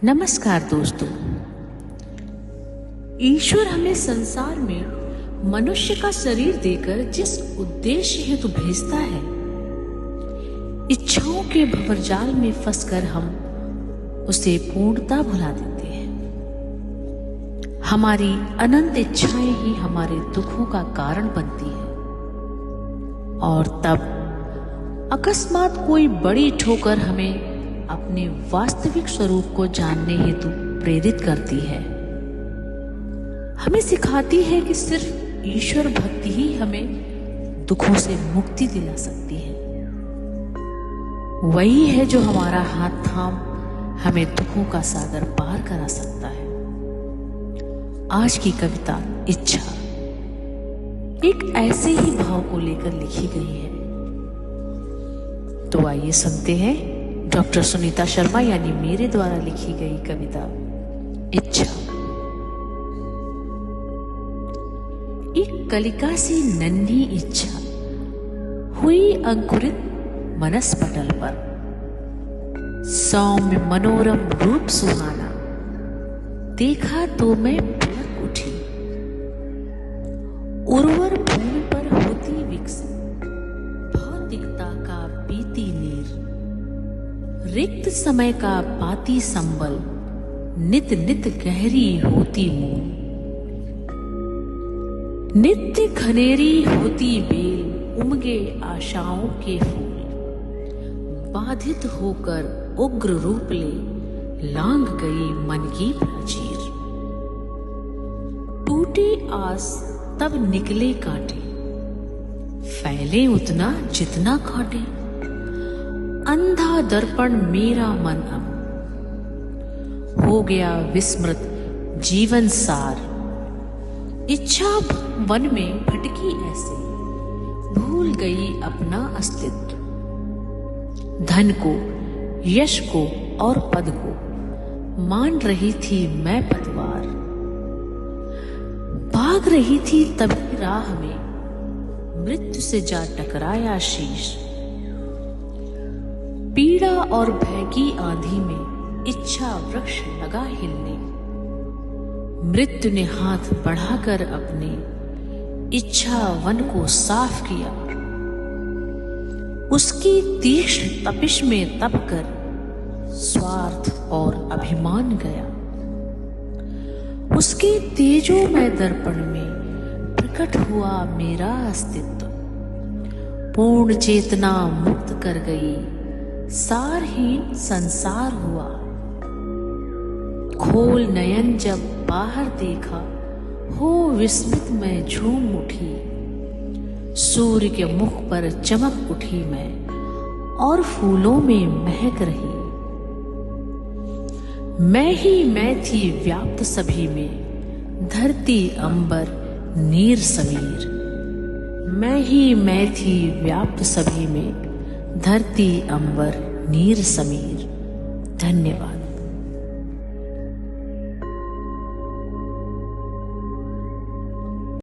नमस्कार दोस्तों। ईश्वर हमें संसार में मनुष्य का शरीर देकर जिस उद्देश्य हेतु भेजता है, इच्छाओं के भंवरजाल में फंसकर हम उसे पूर्णता भुला देते हैं। हमारी अनंत इच्छाएं ही हमारे दुखों का कारण बनती है और तब अकस्मात कोई बड़ी ठोकर हमें अपने वास्तविक स्वरूप को जानने हेतु प्रेरित करती है। हमें सिखाती है कि सिर्फ ईश्वर भक्ति ही हमें दुखों से मुक्ति दिला सकती है। वही है जो हमारा हाथ थाम हमें दुखों का सागर पार करा सकता है। आज की कविता इच्छा एक ऐसे ही भाव को लेकर लिखी गई है। तो आइए सुनते हैं डॉक्टर सुनीता शर्मा यानी मेरे द्वारा लिखी गई कविता इच्छा। एक कलिका सी नन्ही इच्छा हुई अंकुरित मनस पटल पर, सौम्य मनोरम रूप सुहाना देखा तो मैं पुलक उठी। उर्वर भूमि पर होती विकसित भौतिकता का बीती नीर, रिक्त समय का पाती संबल नित नित गहरी होती मूल। नित्य खनेरी होती बेल उमगे आशाओं के फूल, बाधित होकर उग्र रूप ले लांग गई मन की प्राचीर। टूटे आस तब निकले कांटे, फैले उतना जितना कांटे। अंधा दर्पण मेरा मन अब हो गया विस्मृत जीवन सार। इच्छा वन में भटकी ऐसे भूल गई अपना अस्तित्व। धन को, यश को और पद को मान रही थी मैं पतवार। भाग रही थी तभी राह में मृत्यु से जा टकराया शीश। पीड़ा और भय की आंधी में इच्छा वृक्ष लगा हिलने। मृत्यु ने हाथ बढ़ाकर अपने इच्छा वन को साफ किया। उसकी तीक्ष्ण तपिश में तपकर स्वार्थ और अभिमान गया। उसके तेजोमय दर्पण में प्रकट हुआ मेरा अस्तित्व। पूर्ण चेतना मुक्त कर गई, सारहीन संसार हुआ। खोल नयन जब बाहर देखा, हो विस्मित मैं झूम उठी। सूर्य के मुख पर चमक उठी मैं और फूलों में महक रही। मैं ही मैं थी व्याप्त सभी में, धरती अंबर नीर समीर। मैं ही मैं थी व्याप्त सभी में, धरती अंबर नीर समीर। धन्यवाद।